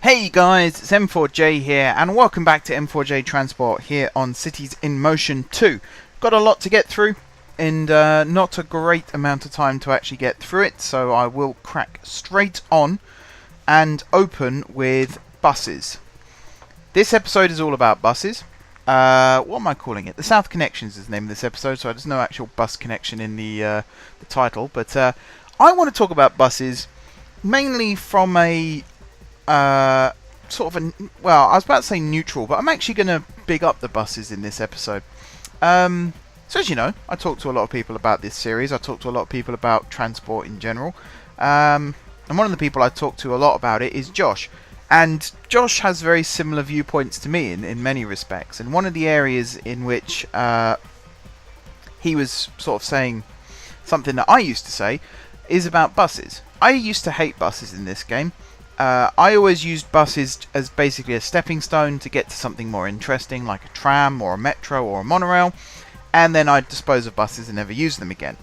Hey guys, it's M4J here, and welcome back to M4J Transport here on Cities in Motion 2. Got a lot to get through, and not a great amount of time to actually get through it, so I will crack straight on and open with buses. This episode is all about buses. What am I calling it? The South Connections is the name of this episode, so there's no actual bus connection in the title, but I want to talk about buses mainly from a sort of a, well, I was about to say neutral, but I'm actually going to big up the buses in this episode. So as you know, I talk to a lot of people about this series. I talk to a lot of people about transport in general. And one of the people I talk to a lot about it is Josh. And Josh has very similar viewpoints to me in many respects. And one of the areas in which he was sort of saying something that I used to say is about buses. I used to hate buses in this game. I always used buses as basically a stepping stone to get to something more interesting, like a tram or a metro or a monorail, and then I'd dispose of buses and never use them again.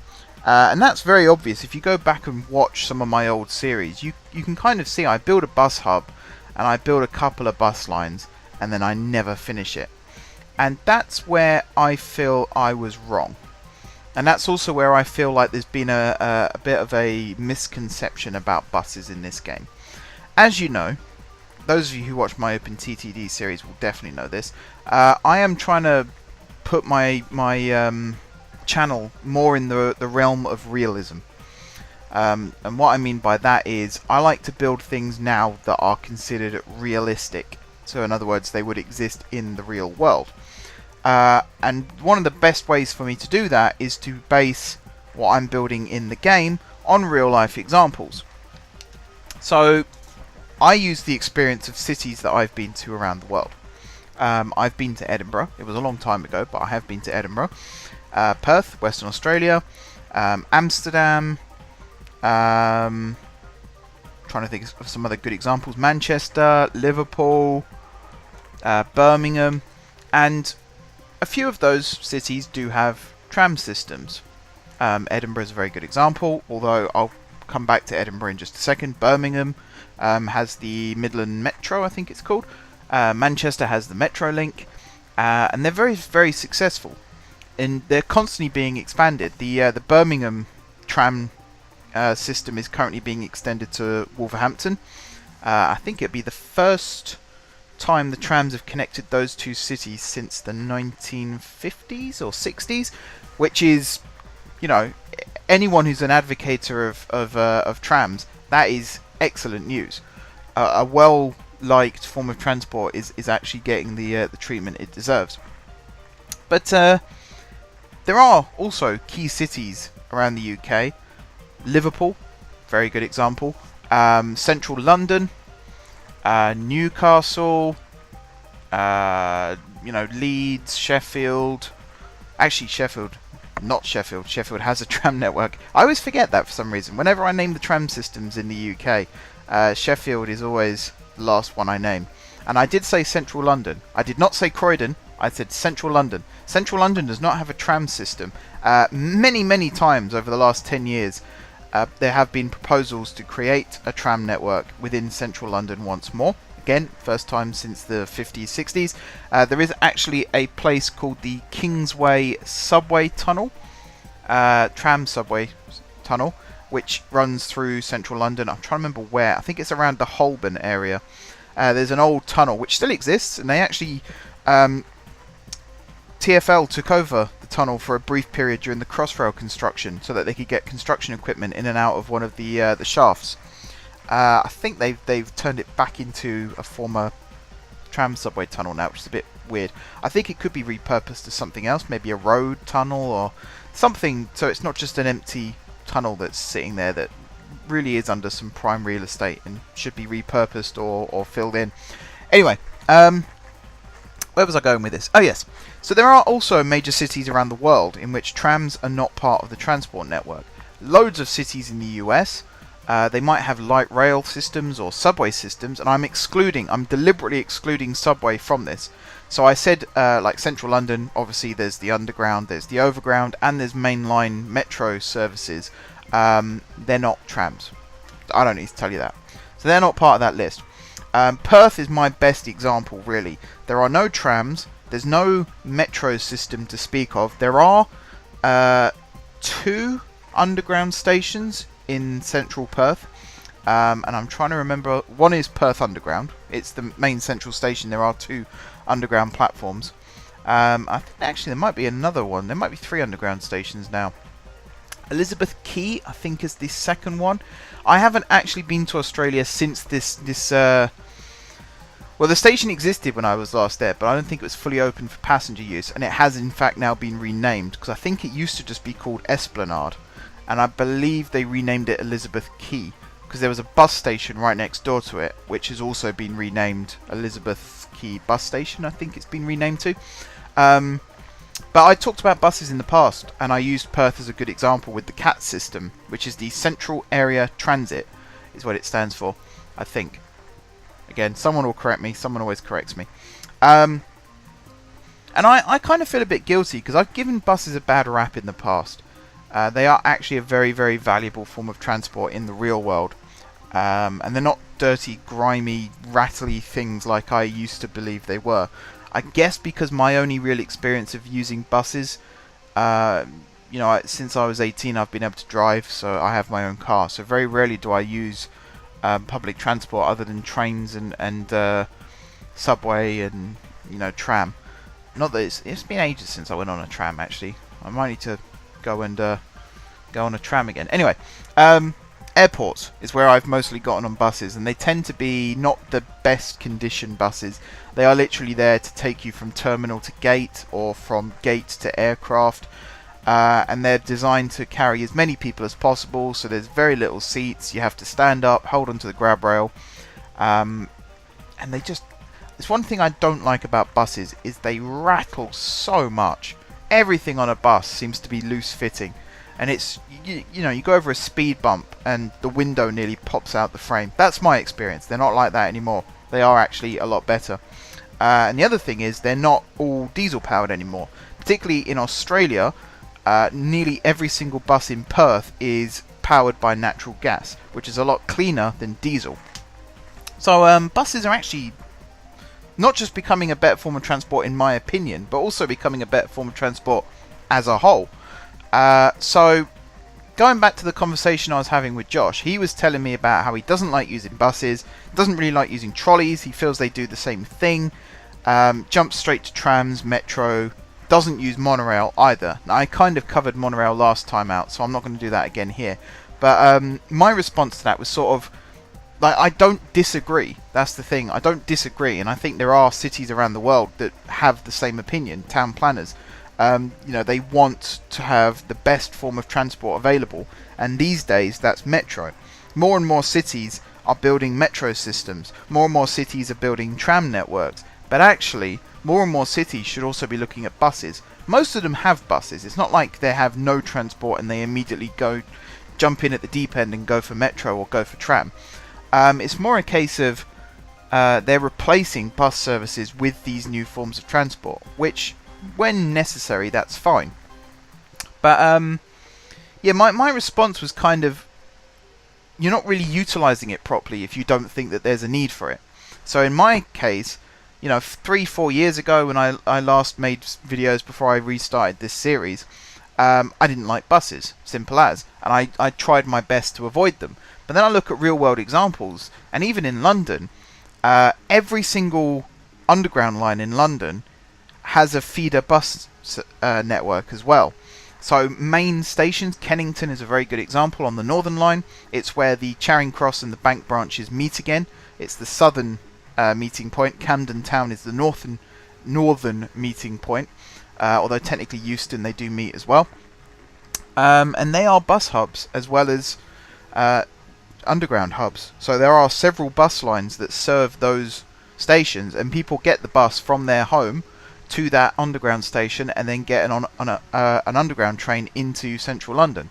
And that's very obvious. If you go back and watch some of my old series, you can kind of see I build a bus hub, and I build a couple of bus lines, and then I never finish it. And that's where I feel I was wrong. And that's also where I feel like there's been a bit of a misconception about buses in this game. As you know, those of you who watch my OpenTTD series will definitely know this. I am trying to put my channel more in the realm of realism. And what I mean by that is I like to build things now that are considered realistic. So in other words, they would exist in the real world. And one of the best ways for me to do that is to base what I'm building in the game on real life examples. So I use the experience of cities that I've been to around the world. I've been to Edinburgh. It was a long time ago, but I have been to Edinburgh. Perth, Western Australia. Amsterdam. Trying to think of some other good examples. Manchester, Liverpool, Birmingham. And a few of those cities do have tram systems. Edinburgh is a very good example, although I'll come back to Edinburgh in just a second. Birmingham has the Midland Metro, I think it's called. Manchester has the Metro Link, and they're very, very successful, and they're constantly being expanded. The Birmingham tram system is currently being extended to Wolverhampton. I think it'll be the first time the trams have connected those two cities since the 1950s or 60s, which is, you know, anyone who's an advocator of trams, that is excellent news. A well-liked form of transport is actually getting the treatment it deserves. But there are also key cities around the UK. Liverpool, very good example. Central London, Newcastle, Leeds, Sheffield. Actually, not Sheffield. Sheffield has a tram network. I always forget that for some reason. Whenever I name the tram systems in the UK, Sheffield is always the last one I name. And I did say Central London. I did not say Croydon. I said Central London. Central London does not have a tram system. Many times over the last 10 years, there have been proposals to create a tram network within Central London once more. Again, first time since the 50s, 60s. There is actually a place called the Kingsway Subway Tunnel, tram subway tunnel, which runs through Central London. I'm trying to remember where. I think it's around the Holborn area. There's an old tunnel which still exists, and they actually TfL took over the tunnel for a brief period during the Crossrail construction, so that they could get construction equipment in and out of one of the shafts. I think they've turned it back into a former tram subway tunnel now, which is a bit weird. I think it could be repurposed as something else, maybe a road tunnel or something, so it's not just an empty tunnel that's sitting there that really is under some prime real estate and should be repurposed or filled in. Anyway, where was I going with this? Oh yes, so there are also major cities around the world in which trams are not part of the transport network. Loads of cities in the US. They might have light rail systems or subway systems, and I'm deliberately excluding subway from this. So I said, like Central London, obviously there's the underground, there's the overground, and there's mainline metro services. They're not trams. I don't need to tell you that. So they're not part of that list. Perth is my best example, really. There are no trams. There's no metro system to speak of. There are 2 underground stations in central Perth. And I'm trying to remember. One is Perth Underground. It's the main central station. There are 2 underground platforms. I think actually there might be another one. There might be 3 underground stations now. Elizabeth Quay, I think, is the second one. I haven't actually been to Australia since this well, the station existed when I was last there, but I don't think it was fully open for passenger use, and it has in fact now been renamed, because I think it used to just be called Esplanade, and I believe they renamed it Elizabeth Quay, because there was a bus station right next door to it, which has also been renamed Elizabeth Quay Bus Station, I think it's been renamed to. But I talked about buses in the past, and I used Perth as a good example with the CAT system, which is the Central Area Transit, is what it stands for, I think. Again, someone will correct me. Someone always corrects me. And I kind of feel a bit guilty because I've given buses a bad rap in the past. They are actually a very, very valuable form of transport in the real world. And they're not dirty, grimy, rattly things like I used to believe they were. I guess because my only real experience of using buses, you know, since I was 18 I've been able to drive, so I have my own car. So very rarely do I use public transport other than trains and subway and, you know, tram. Not that it's been ages since I went on a tram, actually. I might need to go on a tram again. Anyway, airports is where I've mostly gotten on buses, and they tend to be not the best condition buses. They are literally there to take you from terminal to gate or from gate to aircraft. And they're designed to carry as many people as possible, so there's very little seats. You have to stand up, hold onto the grab rail, and they just... There's one thing I don't like about buses is they rattle so much. Everything on a bus seems to be loose fitting, and it's you know, you go over a speed bump and the window nearly pops out the frame. That's my experience. They're not like that anymore. They are actually a lot better. And the other thing is they're not all diesel powered anymore, particularly in Australia. Nearly every single bus in Perth is powered by natural gas, which is a lot cleaner than diesel. So buses are actually not just becoming a better form of transport in my opinion, but also becoming a better form of transport as a whole. So going back to the conversation I was having with Josh, he was telling me about how he doesn't like using buses, doesn't really like using trolleys, he feels they do the same thing, jumps straight to trams, metro, doesn't use monorail either. Now, I kind of covered monorail last time out, so I'm not going to do that again here. But my response to that was sort of, like, I don't disagree. That's the thing. I don't disagree, and I think there are cities around the world that have the same opinion, town planners. You know, they want to have the best form of transport available, and these days that's metro. More and more cities are building metro systems. More and more cities are building tram networks. But actually, more and more cities should also be looking at buses. Most of them have buses. It's not like they have no transport and they immediately jump in at the deep end and go for metro or go for tram. It's more a case of they're replacing bus services with these new forms of transport, which, when necessary, that's fine. But yeah, my response was kind of, you're not really utilising it properly if you don't think that there's a need for it. So in my case, you know, 3-4 years ago when I last made videos before I restarted this series, I didn't like buses, simple as, and I tried my best to avoid them. But then I look at real world examples, and even in London, every single underground line in London has a feeder bus network as well. So main stations, Kennington is a very good example on the Northern Line. It's where the Charing Cross and the Bank branches meet again. It's the southern meeting point. Camden Town is the northern meeting point, although technically Euston they do meet as well. And they are bus hubs as well as underground hubs. So there are several bus lines that serve those stations, and people get the bus from their home to that underground station and then get an underground train into central London.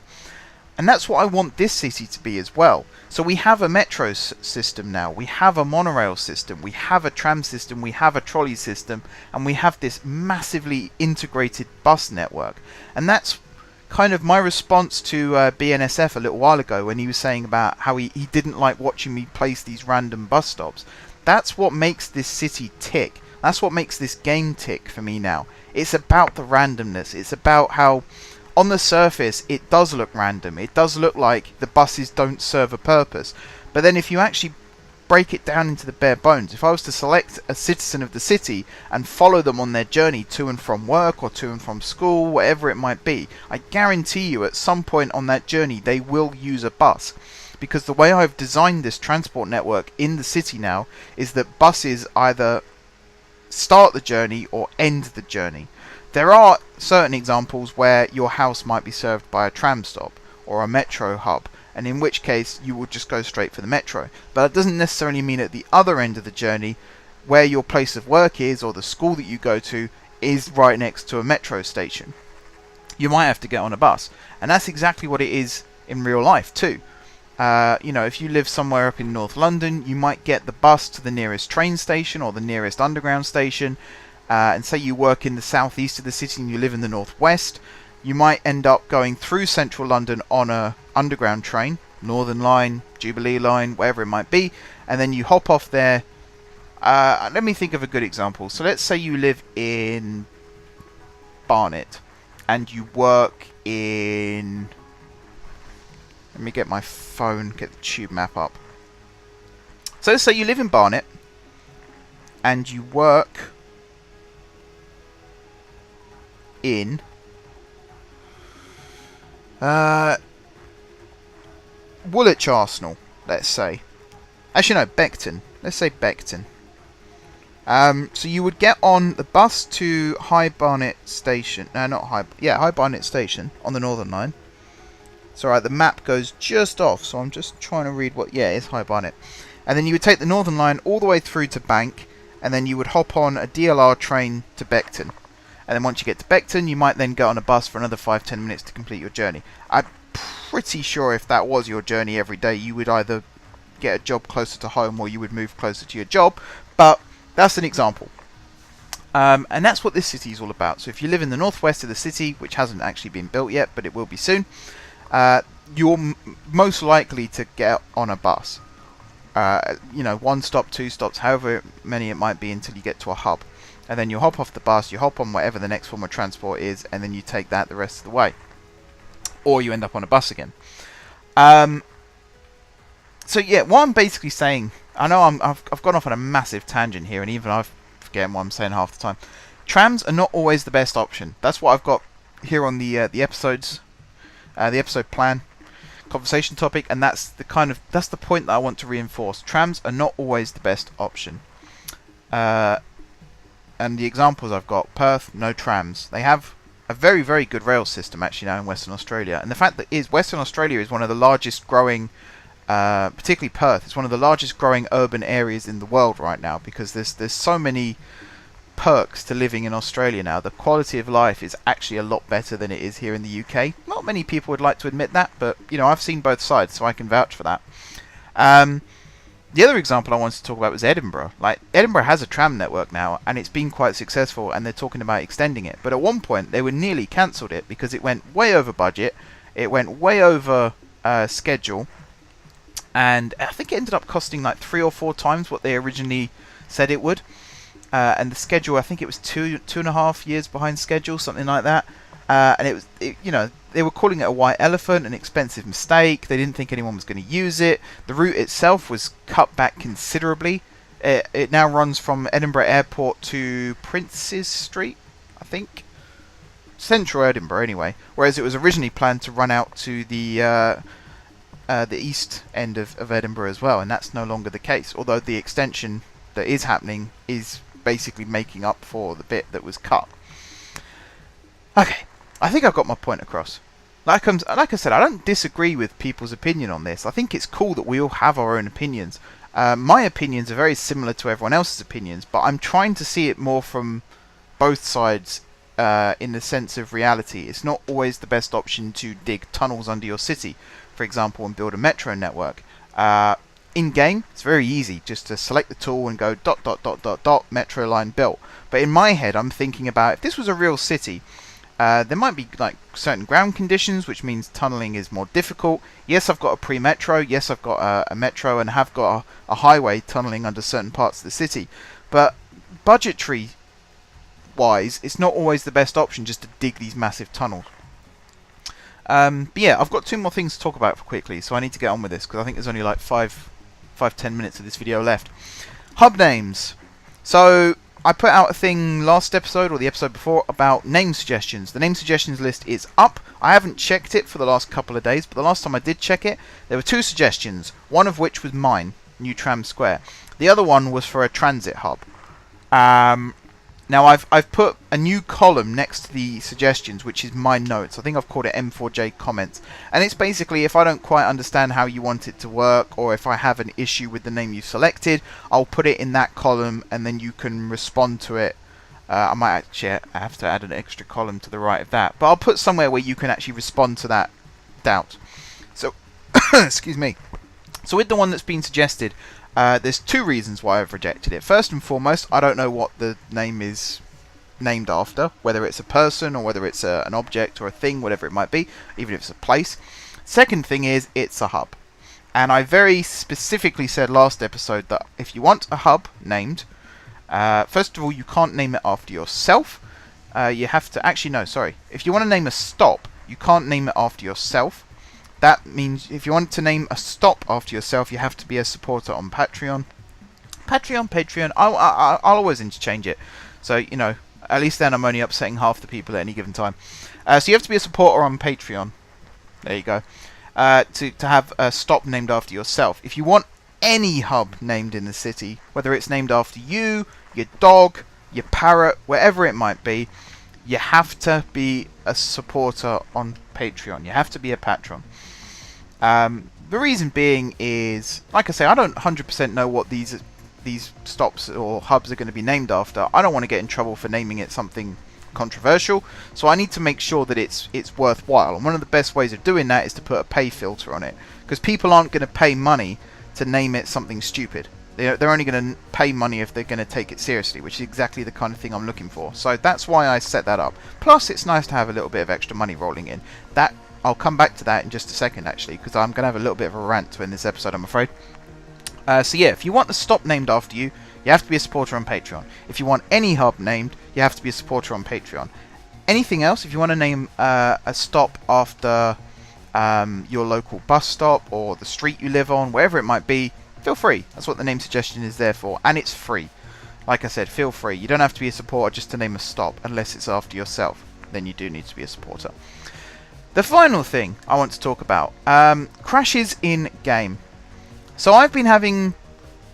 And that's what I want this city to be as well. So we have a metro system now, we have a monorail system, we have a tram system, we have a trolley system, and we have this massively integrated bus network. And that's kind of my response to BNSF a little while ago when he was saying about how he didn't like watching me place these random bus stops. that's what makes this city tick. That's what makes this game tick for me now. It's about the randomness. It's about how, on the surface, it does look random. It does look like the buses don't serve a purpose. But then if you actually break it down into the bare bones, if I was to select a citizen of the city and follow them on their journey to and from work or to and from school, whatever it might be, I guarantee you at some point on that journey they will use a bus. Because the way I've designed this transport network in the city now is that buses either start the journey or end the journey. There are certain examples where your house might be served by a tram stop or a metro hub, and in which case you will just go straight for the metro. But that doesn't necessarily mean at the other end of the journey, where your place of work is or the school that you go to is right next to a metro station. You might have to get on a bus, and that's exactly what it is in real life too. You know, if you live somewhere up in North London, you might get the bus to the nearest train station or the nearest underground station, and say you work in the southeast of the city and you live in the northwest, you might end up going through central London on a underground train, Northern Line, Jubilee Line, wherever it might be, and then you hop off there. Let me think of a good example. So let's say you live in Barnet and you work in... Let me get my phone, get the tube map up. So let's say you live in Barnet and you work in Woolwich Arsenal, let's say. Actually no, Beckton. Let's say Beckton. So you would get on the bus to High Barnet Station. No, not High... Yeah, High Barnet Station on the Northern Line. It's alright, the map goes just off, so I'm just trying to read what... Yeah, it's High Barnet. And then you would take the Northern Line all the way through to Bank, and then you would hop on a DLR train to Beckton. And then once you get to Beckton, you might then go on a bus for another 5-10 minutes to complete your journey. I'm pretty sure if that was your journey every day, you would either get a job closer to home or you would move closer to your job. But that's an example. And that's what this city is all about. So if you live in the northwest of the city, which hasn't actually been built yet, but it will be soon, you're most likely to get on a bus. You know, 1 stop, 2 stops, however many it might be until you get to a hub. And then you hop off the bus, you hop on whatever the next form of transport is, and then you take that the rest of the way. Or you end up on a bus again. So yeah, what I'm basically saying, I know I've gone off on a massive tangent here, and even I've forgotten what I'm saying half the time. Trams are not always the best option. That's what I've got here on the episodes, the episode plan, conversation topic, and that's the point that I want to reinforce. Trams are not always the best option. And the examples I've got: Perth, no trams. They have a very, very good rail system actually now in Western Australia. And the fact that Western Australia is one of the largest growing, particularly Perth, it's one of the largest growing urban areas in the world right now, because there's so many perks to living in Australia now. The quality of life is actually a lot better than it is here in the UK. Not many people would like to admit that, but you know, I've seen both sides, so I can vouch for that. The other example I wanted to talk about was Edinburgh. Like, Edinburgh has a tram network now, and it's been quite successful, and they're talking about extending it. But at one point, they were nearly cancelled it because it went way over budget, it went way over schedule, and I think it ended up costing like 3 or 4 times what they originally said it would. And the schedule, I think it was 2.5 years behind schedule, something like that. And you know, they were calling it a white elephant, an expensive mistake. They didn't think anyone was going to use it. The route itself was cut back considerably. It now runs from Edinburgh Airport to Princes Street, I think. Central Edinburgh, anyway. Whereas it was originally planned to run out to the east end of Edinburgh as well, and that's no longer the case. Although the extension that is happening is basically making up for the bit that was cut. Okay, I think I've got my point across. Like I said, I don't disagree with people's opinion on this. I think it's cool that we all have our own opinions. My opinions are very similar to everyone else's opinions, but I'm trying to see it more from both sides in the sense of reality. It's not always the best option to dig tunnels under your city, for example, and build a metro network. In-game, it's very easy just to select the tool and go ... metro line built. But in my head, I'm thinking about, if this was a real city, There might be like certain ground conditions, which means tunneling is more difficult. Yes, I've got a pre-metro. Yes, I've got a metro and have got a highway tunneling under certain parts of the city. But budgetary wise, it's not always the best option just to dig these massive tunnels. But yeah, I've got 2 more things to talk about quickly, so I need to get on with this because I think there's only like 5-10 minutes of this video left. Hub names. So I put out a thing last episode or the episode before about name suggestions. The name suggestions list is up. I haven't checked it for the last couple of days, but the last time I did check it, there were 2 suggestions. One of which was mine, New Tram Square. The other one was for a transit hub. Now I've put a new column next to the suggestions, which is my notes. I think I've called it M4J comments, and it's basically if I don't quite understand how you want it to work, or if I have an issue with the name you've selected, I'll put it in that column, and then you can respond to it. I might actually have to add an extra column to the right of that, but I'll put somewhere where you can actually respond to that doubt. So, excuse me. So with the one that's been suggested, there's 2 reasons why I've rejected it. First and foremost, I don't know what the name is named after, whether it's a person or whether it's an object or a thing, whatever it might be, even if it's a place. Second thing is, it's a hub. And I very specifically said last episode that if you want a hub named, first of all, you can't name it after yourself. You have to, actually no, sorry. If you want to name a stop, you can't name it after yourself. That means if you want to name a stop after yourself, you have to be a supporter on Patreon. Patreon. I'll always interchange it. So, you know, at least then I'm only upsetting half the people at any given time. So you have to be a supporter on Patreon. There you go. To have a stop named after yourself. If you want any hub named in the city, whether it's named after you, your dog, your parrot, wherever it might be, you have to be a supporter on Patreon. You have to be a patron. The reason being is, like I say, I don't 100% know what these stops or hubs are going to be named after. I don't want to get in trouble for naming it something controversial, so I need to make sure that it's worthwhile. And one of the best ways of doing that is to put a pay filter on it, because people aren't going to pay money to name it something stupid. They're only going to pay money if they're going to take it seriously, which is exactly the kind of thing I'm looking for. So that's why I set that up. Plus, it's nice to have a little bit of extra money rolling in. I'll come back to that in just a second, actually, because I'm going to have a little bit of a rant to end this episode, I'm afraid. So yeah, if you want the stop named after you, you have to be a supporter on Patreon. If you want any hub named, you have to be a supporter on Patreon. Anything else, if you want to name a stop after your local bus stop or the street you live on, wherever it might be, feel free. That's what the name suggestion is there for, and it's free. Like I said, feel free. You don't have to be a supporter just to name a stop, unless it's after yourself. Then you do need to be a supporter. The final thing I want to talk about, crashes in game. So I've been having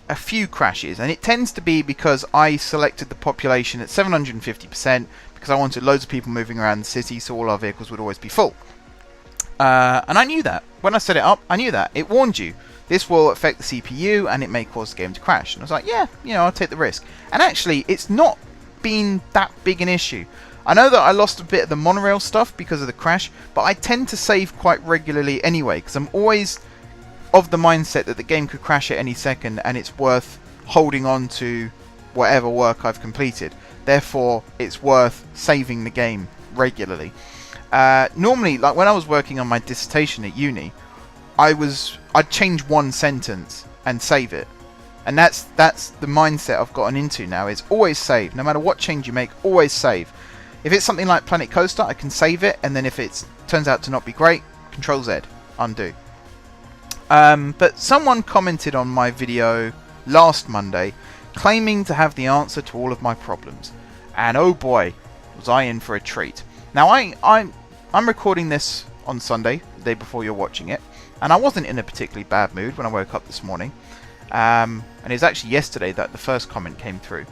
a few crashes, and it tends to be because I selected the population at 750% because I wanted loads of people moving around the city, so all our vehicles would always be full. And I knew that. When I set it up, I knew that. It warned you. This will affect the CPU and it may cause the game to crash. And I was like, yeah, you know, I'll take the risk. And actually, it's not been that big an issue. I know that I lost a bit of the monorail stuff because of the crash, but I tend to save quite regularly anyway, because I'm always of the mindset that the game could crash at any second and it's worth holding on to whatever work I've completed. Therefore, it's worth saving the game regularly. Normally, like when I was working on my dissertation at uni, I'd change one sentence and save it. And that's the mindset I've gotten into now, is always save. No matter what change you make, always save. If it's something like Planet Coaster, I can save it, and then if it turns out to not be great, Control Z, undo. But someone commented on my video last Monday, claiming to have the answer to all of my problems. And oh boy, was I in for a treat. Now I'm recording this on Sunday, the day before you're watching it, and I wasn't in a particularly bad mood when I woke up this morning. And it was actually yesterday that the first comment came through.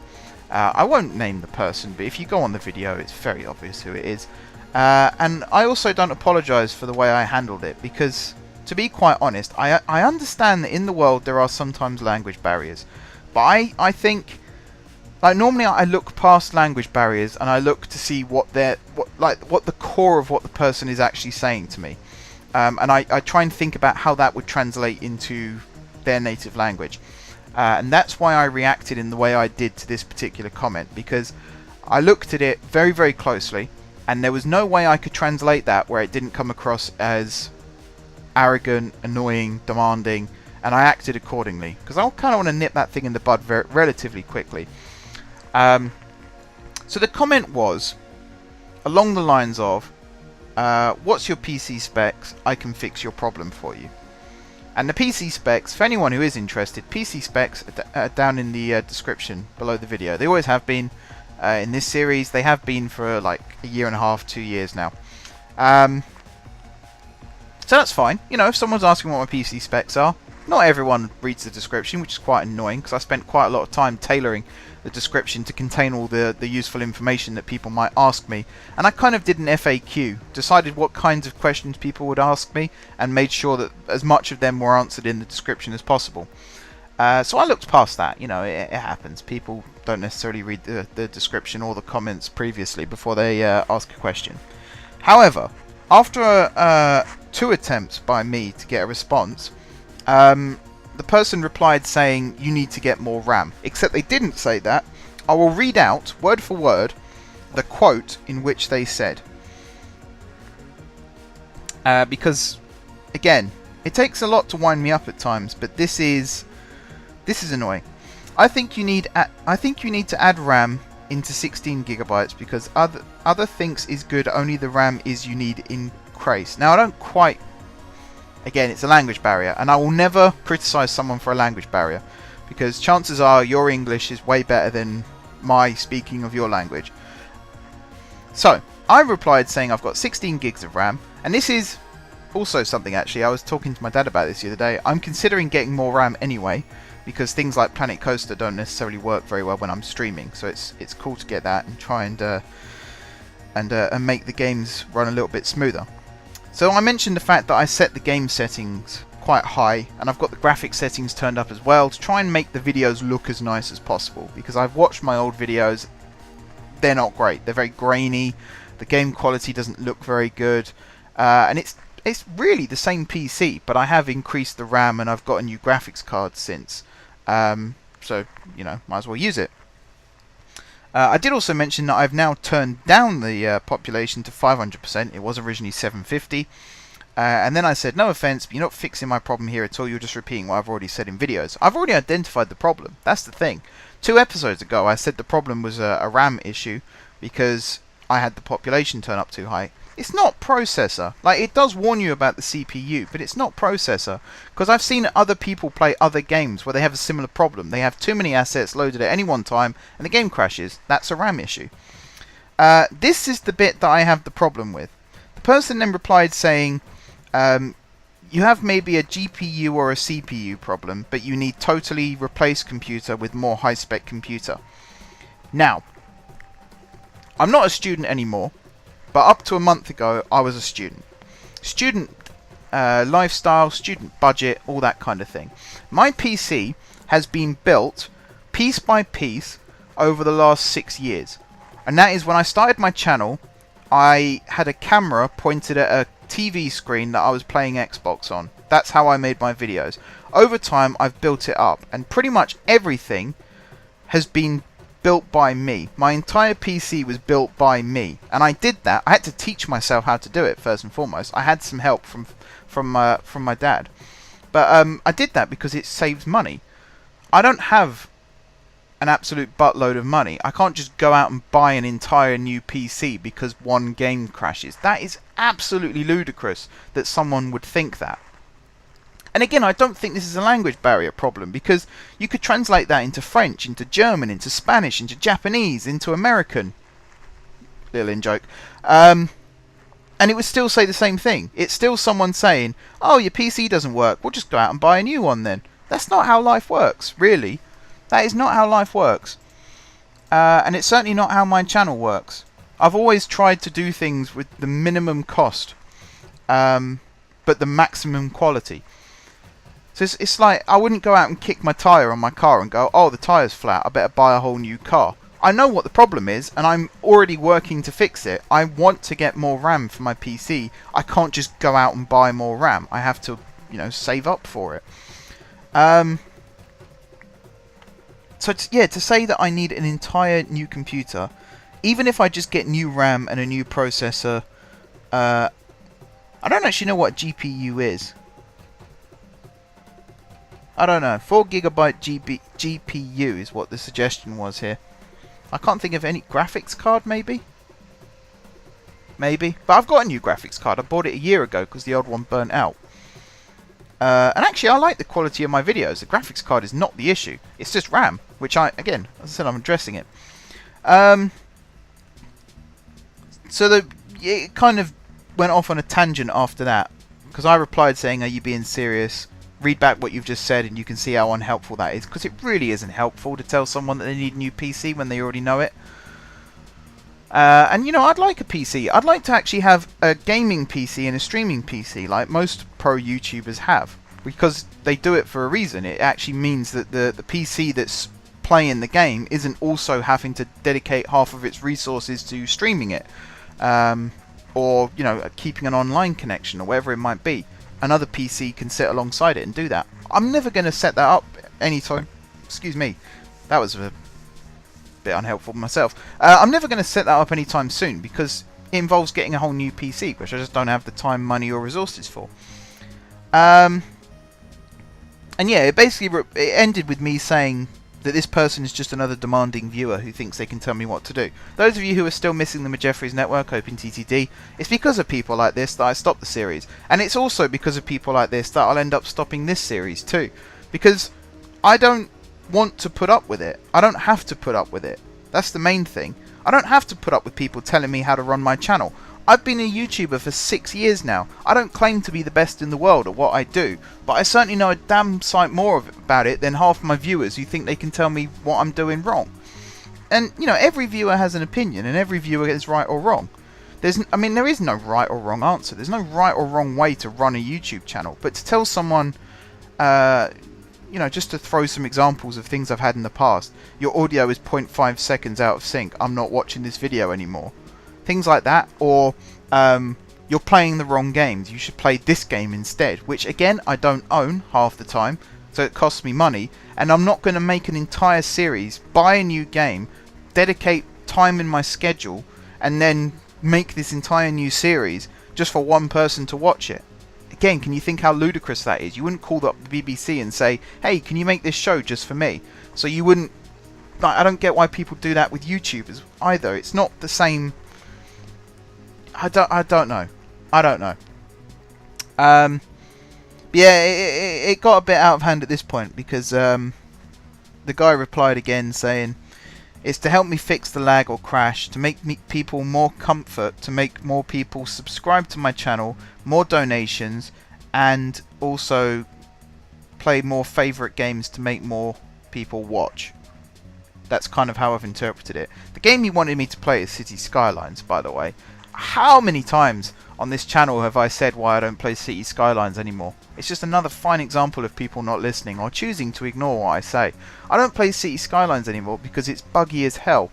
I won't name the person, but if you go on the video, it's very obvious who it is. And I also don't apologise for the way I handled it, because, to be quite honest, I understand that in the world there are sometimes language barriers. But I think, like, normally I look past language barriers and I look to see what the core of what the person is actually saying to me. And I try and think about how that would translate into their native language. And that's why I reacted in the way I did to this particular comment, because I looked at it very, very closely, and there was no way I could translate that where it didn't come across as arrogant, annoying, demanding, and I acted accordingly because I kind of want to nip that thing in the bud relatively quickly. So the comment was along the lines of, what's your PC specs? I can fix your problem for you. And the PC specs, for anyone who is interested, PC specs are down in the description below the video. They always have been in this series. They have been for like a year and a half, 2 years now. So that's fine. You know, if someone's asking what my PC specs are, not everyone reads the description, which is quite annoying because I spent quite a lot of time tailoring the description to contain all the useful information that people might ask me. And I kind of did an FAQ, decided what kinds of questions people would ask me, and made sure that as much of them were answered in the description as possible. So I looked past that. You know, it happens. People don't necessarily read the description or the comments previously before they ask a question. However, after 2 attempts by me to get a response, the person replied saying, you need to get more RAM. Except they didn't say that. I will read out, word for word, the quote in which they said. Because, again, it takes a lot to wind me up at times, but this is annoying. I think you need to add RAM into 16 gigabytes because other thinks is good, only the RAM is you need increase. Now I don't quite. Again, it's a language barrier, and I will never criticize someone for a language barrier because chances are your English is way better than my speaking of your language. So I replied saying I've got 16 gigs of RAM, and this is also something actually I was talking to my dad about this the other day. I'm considering getting more RAM anyway because things like Planet Coaster don't necessarily work very well when I'm streaming, so it's cool to get that and try and make the games run a little bit smoother. So I mentioned the fact that I set the game settings quite high, and I've got the graphics settings turned up as well to try and make the videos look as nice as possible, because I've watched my old videos. They're not great. They're very grainy. The game quality doesn't look very good, and it's really the same PC, but I have increased the RAM and I've got a new graphics card since. So, you know, might as well use it. I did also mention that I've now turned down the population to 500%. It was originally 750. And then I said, no offense, but you're not fixing my problem here at all. You're just repeating what I've already said in videos. I've already identified the problem. That's the thing. 2 episodes ago, I said the problem was a RAM issue because I had the population turn up too high. It's not processor. Like, it does warn you about the CPU, but it's not processor. Because I've seen other people play other games where they have a similar problem. They have too many assets loaded at any one time, and the game crashes. That's a RAM issue. This is the bit that I have the problem with. The person then replied saying, you have maybe a GPU or a CPU problem, but you need totally replace computer with more high-spec computer. Now, I'm not a student anymore. But up to a month ago, I was a student. Student lifestyle, student budget, all that kind of thing. My PC has been built piece by piece over the last 6 years. And that is when I started my channel, I had a camera pointed at a TV screen that I was playing Xbox on. That's how I made my videos. Over time, I've built it up. And pretty much everything has been built by me. My entire PC was built by me, and I did that. I had to teach myself how to do it first and foremost. I had some help from my dad, but I did that because it saves money. I don't have an absolute buttload of money. I can't just go out and buy an entire new PC because one game crashes. That is absolutely ludicrous that someone would think that. And again, I don't think this is a language barrier problem, because you could translate that into French, into German, into Spanish, into Japanese, into American. Little in-joke. And it would still say the same thing. It's still someone saying, oh, your PC doesn't work, we'll just go out and buy a new one then. That's not how life works, really. That is not how life works. And it's certainly not how my channel works. I've always tried to do things with the minimum cost, but the maximum quality. So it's like, I wouldn't go out and kick my tyre on my car and go, oh, the tyre's flat, I better buy a whole new car. I know what the problem is, and I'm already working to fix it. I want to get more RAM for my PC. I can't just go out and buy more RAM. I have to, you know, save up for it. So, to say that I need an entire new computer even if I just get new RAM and a new processor, I don't actually know what GPU is. I don't know. 4GB GPU is what the suggestion was here. I can't think of any graphics card, maybe? Maybe. But I've got a new graphics card. I bought it a year ago because the old one burnt out. And actually, I like the quality of my videos. The graphics card is not the issue. It's just RAM, which again, as I said, I'm addressing it. So it kind of went off on a tangent after that, because I replied saying, "Are you being serious? Read back what you've just said and you can see how unhelpful that is." Because it really isn't helpful to tell someone that they need a new PC when they already know it. And you know, I'd like a PC. I'd like to actually have a gaming PC and a streaming PC like most pro YouTubers have, because they do it for a reason. It actually means that the PC that's playing the game isn't also having to dedicate half of its resources to streaming it, or you know, keeping an online connection or whatever it might be. Another PC can sit alongside it and do that. I'm never going to set that up anytime. Excuse me, that was a bit unhelpful myself. I'm never going to set that up anytime soon because it involves getting a whole new PC, which I just don't have the time, money, or resources for. And yeah, it basically it ended with me saying that this person is just another demanding viewer who thinks they can tell me what to do. Those of you who are still missing the Majeffries network, open TTD, it's because of people like this that I stopped the series. And it's also because of people like this that I'll end up stopping this series too. Because I don't want to put up with it. I don't have to put up with it. That's the main thing. I don't have to put up with people telling me how to run my channel. I've been a YouTuber for 6 years now. I don't claim to be the best in the world at what I do, but I certainly know a damn sight more about it than half my viewers who think they can tell me what I'm doing wrong. And, you know, every viewer has an opinion, and every viewer is right or wrong. I mean, there is no right or wrong answer. There's no right or wrong way to run a YouTube channel. But to tell someone, you know, just to throw some examples of things I've had in the past, your audio is 0.5 seconds out of sync, I'm not watching this video anymore. Things like that, or you're playing the wrong games, you should play this game instead, which again I don't own half the time, so it costs me money, and I'm not going to make an entire series, buy a new game, dedicate time in my schedule, and then make this entire new series just for one person to watch it. Again, can you think how ludicrous that is? You wouldn't call up the BBC and say, "Hey, can you make this show just for me?" So you wouldn't. I don't get why people do that with YouTubers either. It's not the same. I don't know. Yeah, it got a bit out of hand at this point because the guy replied again saying, "It's to help me fix the lag or crash, to make people more comfort, to make more people subscribe to my channel, more donations, and also play more favourite games to make more people watch." That's kind of how I've interpreted it. The game he wanted me to play is City Skylines, by the way. How many times on this channel have I said why I don't play City Skylines anymore? It's just another fine example of people not listening or choosing to ignore what I say. I don't play City Skylines anymore because it's buggy as hell.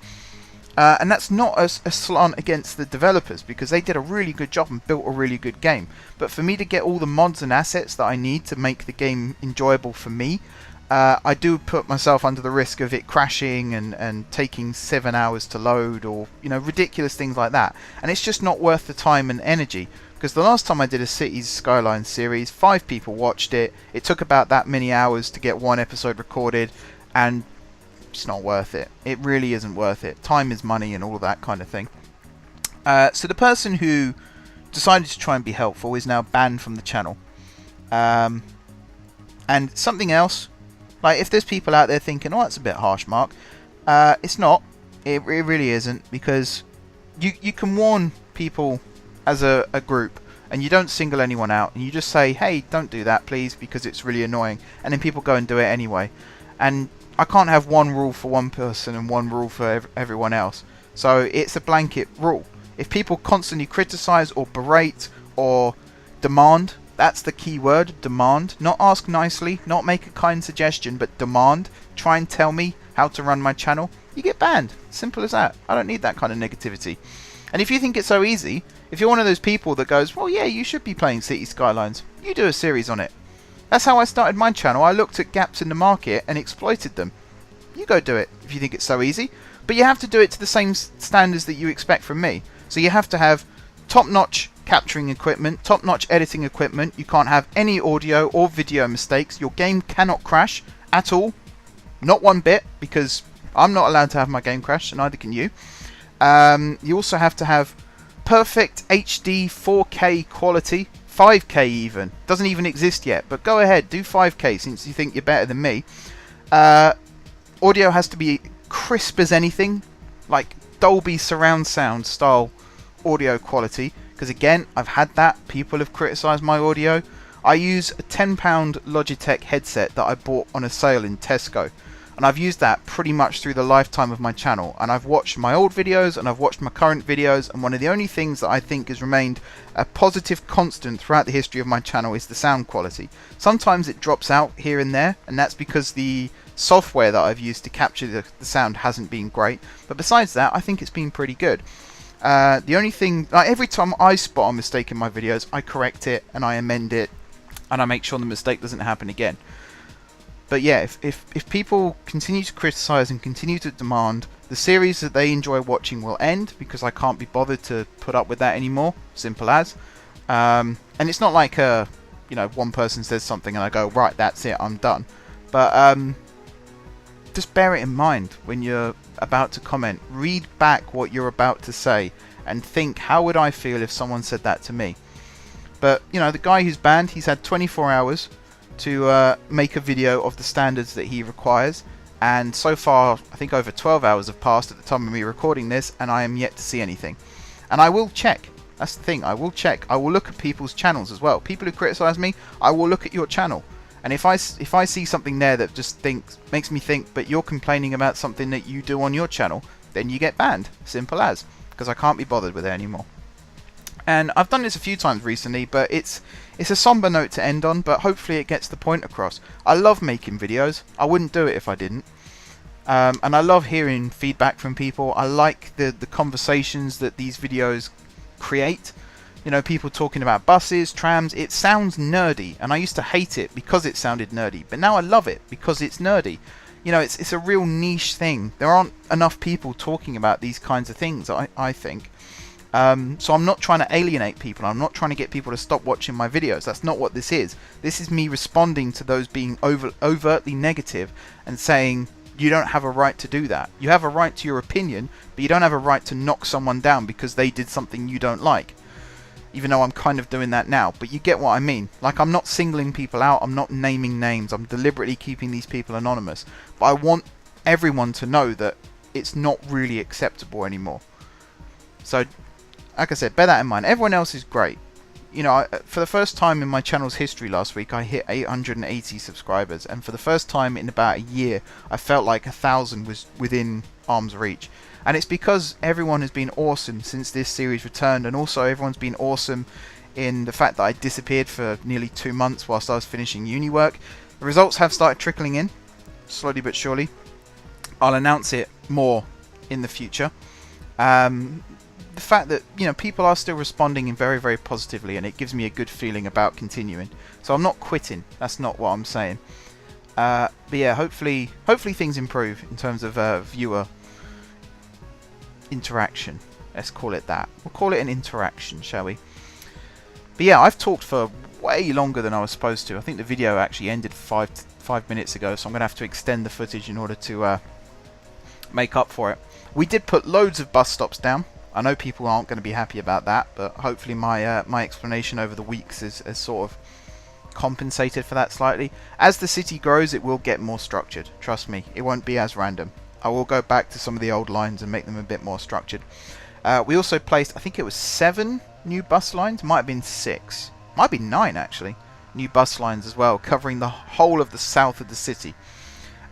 And that's not a slant against the developers, because they did a really good job and built a really good game. But for me to get all the mods and assets that I need to make the game enjoyable for me, I do put myself under the risk of it crashing and taking 7 hours to load, or you know, ridiculous things like that. And it's just not worth the time and energy, because the last time I did a Cities Skylines series, 5 people watched it. It took about that many hours to get one episode recorded, and it's not worth it. It really isn't worth it. Time is money and all of that kind of thing. So the person who decided to try and be helpful is now banned from the channel. And something else, like, if there's people out there thinking, "Oh, that's a bit harsh, Mark," it's not. It really isn't, because you can warn people as a group, and you don't single anyone out, and you just say, "Hey, don't do that, please, because it's really annoying," and then people go and do it anyway. And I can't have one rule for one person and one rule for everyone else. So it's a blanket rule. If people constantly criticize or berate or demand, that's the key word, demand. Not ask nicely, not make a kind suggestion, but demand. Try and tell me how to run my channel. You get banned. Simple as that. I don't need that kind of negativity. And if you think it's so easy, if you're one of those people that goes, "Well, yeah, you should be playing City Skylines," you do a series on it. That's how I started my channel. I looked at gaps in the market and exploited them. You go do it if you think it's so easy. But you have to do it to the same standards that you expect from me. So you have to have top-notch capturing equipment, top-notch editing equipment. You can't have any audio or video mistakes. Your game cannot crash at all. Not one bit, because I'm not allowed to have my game crash, and neither can you. You also have to have perfect HD 4K quality, 5K even. Doesn't even exist yet, but go ahead, do 5K since you think you're better than me. Audio has to be crisp as anything, like Dolby surround sound style audio quality, because again, I've had that. People have criticised my audio. I use a £10 Logitech headset that I bought on a sale in Tesco, and I've used that pretty much through the lifetime of my channel, and I've watched my old videos and I've watched my current videos, and one of the only things that I think has remained a positive constant throughout the history of my channel is the sound quality. Sometimes it drops out here and there, and that's because the software that I've used to capture the sound hasn't been great, but besides that, I think it's been pretty good. The only thing, like, every time I spot a mistake in my videos, I correct it and I amend it and I make sure the mistake doesn't happen again. But yeah, if people continue to criticize and continue to demand, the series that they enjoy watching will end, because I can't be bothered to put up with that anymore. Simple as. And it's not like one person says something and I go, right, that's it, I'm done. But just bear it in mind when you're about to comment. Read back what you're about to say and think, how would I feel if someone said that to me? But the guy who's banned, he's had 24 hours to make a video of the standards that he requires, and so far I think over 12 hours have passed at the time of me recording this, and I am yet to see anything. And I will check. That's the thing, I will check. I will look at people's channels as well. People who criticize me, I will look at your channel. And if I see something there that just makes me think, but you're complaining about something that you do on your channel, then you get banned. Simple as. Because I can't be bothered with it anymore. And I've done this a few times recently, but it's a somber note to end on, but hopefully it gets the point across. I love making videos. I wouldn't do it if I didn't. And I love hearing feedback from people. I like the conversations that these videos create. People talking about buses, trams. It sounds nerdy, and I used to hate it because it sounded nerdy, but now I love it because it's nerdy. It's a real niche thing. There aren't enough people talking about these kinds of things, I think. So I'm not trying to alienate people. I'm not trying to get people to stop watching my videos. That's not what this is. This is me responding to those being overtly negative and saying, you don't have a right to do that. You have a right to your opinion, but you don't have a right to knock someone down because they did something you don't like. Even though I'm kind of doing that now, but you get what I mean. Like, I'm not singling people out, I'm not naming names, I'm deliberately keeping these people anonymous. But I want everyone to know that it's not really acceptable anymore. So, like I said, bear that in mind. Everyone else is great. For the first time in my channel's history last week, I hit 880 subscribers, and for the first time in about a year, I felt like 1,000 was within arm's reach. And it's because everyone has been awesome since this series returned, and also everyone's been awesome in the fact that I disappeared for nearly 2 months whilst I was finishing uni work. The results have started trickling in, slowly but surely. I'll announce it more in the future. The fact that people are still responding in very, very positively, and it gives me a good feeling about continuing. So I'm not quitting. That's not what I'm saying. But yeah, hopefully things improve in terms of viewer interaction. Let's call it that. We'll call it an interaction, shall we? But yeah, I've talked for way longer than I was supposed to. I think the video actually ended 5 minutes ago, so I'm going to have to extend the footage in order to make up for it. We did put loads of bus stops down. I know people aren't going to be happy about that, but hopefully my my explanation over the weeks has sort of compensated for that slightly. As the city grows, it will get more structured. Trust me, it won't be as random. I will go back to some of the old lines and make them a bit more structured. We also placed, I think it was 7 new bus lines. Might have been 6. Might be 9 actually. New bus lines as well, covering the whole of the south of the city.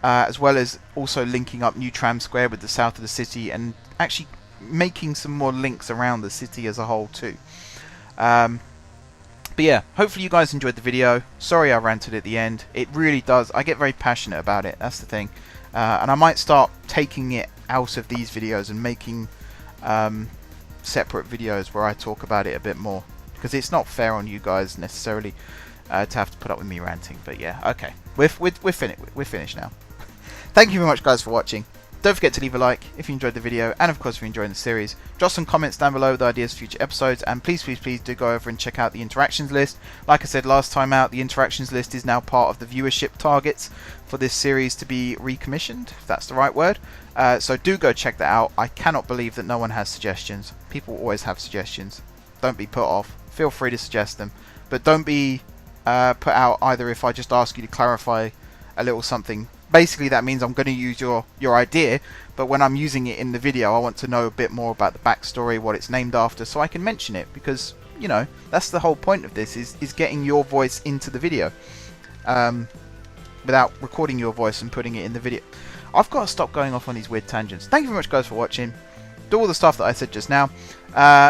As well as also linking up New Tram Square with the south of the city, and actually making some more links around the city as a whole too. But yeah, hopefully you guys enjoyed the video. Sorry I ranted at the end. It really does. I get very passionate about it. That's the thing. And I might start taking it out of these videos and making separate videos where I talk about it a bit more, because it's not fair on you guys necessarily to have to put up with me ranting. But yeah, okay, we're finished now. Thank you very much, guys, for watching. Don't forget to leave a like if you enjoyed the video, and of course if you're enjoying the series. Drop some comments down below with ideas for future episodes, and please do go over and check out the interactions list. Like I said last time out, the interactions list is now part of the viewership targets for this series to be recommissioned, if that's the right word. So do go check that out. I cannot believe that no one has suggestions. People always have suggestions. Don't be put off. Feel free to suggest them, but don't be put out either if I just ask you to clarify a little something. Basically that means I'm going to use your idea, but when I'm using it in the video I want to know a bit more about the backstory, what it's named after, so I can mention it, because you know that's the whole point of this, is getting your voice into the video without recording your voice and putting it in the video. I've got to stop going off on these weird tangents. Thank you very much, guys, for watching. Do all the stuff that I said just now.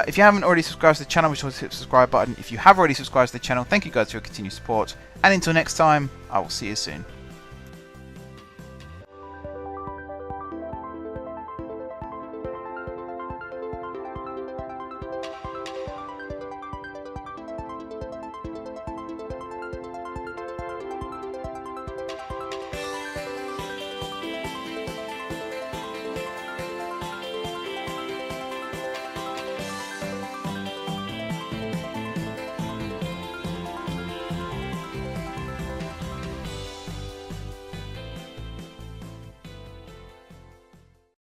If you haven't already subscribed to the channel, be sure to hit the subscribe button. If you have already subscribed to the channel, thank you guys for your continued support, and until next time, I will see you soon.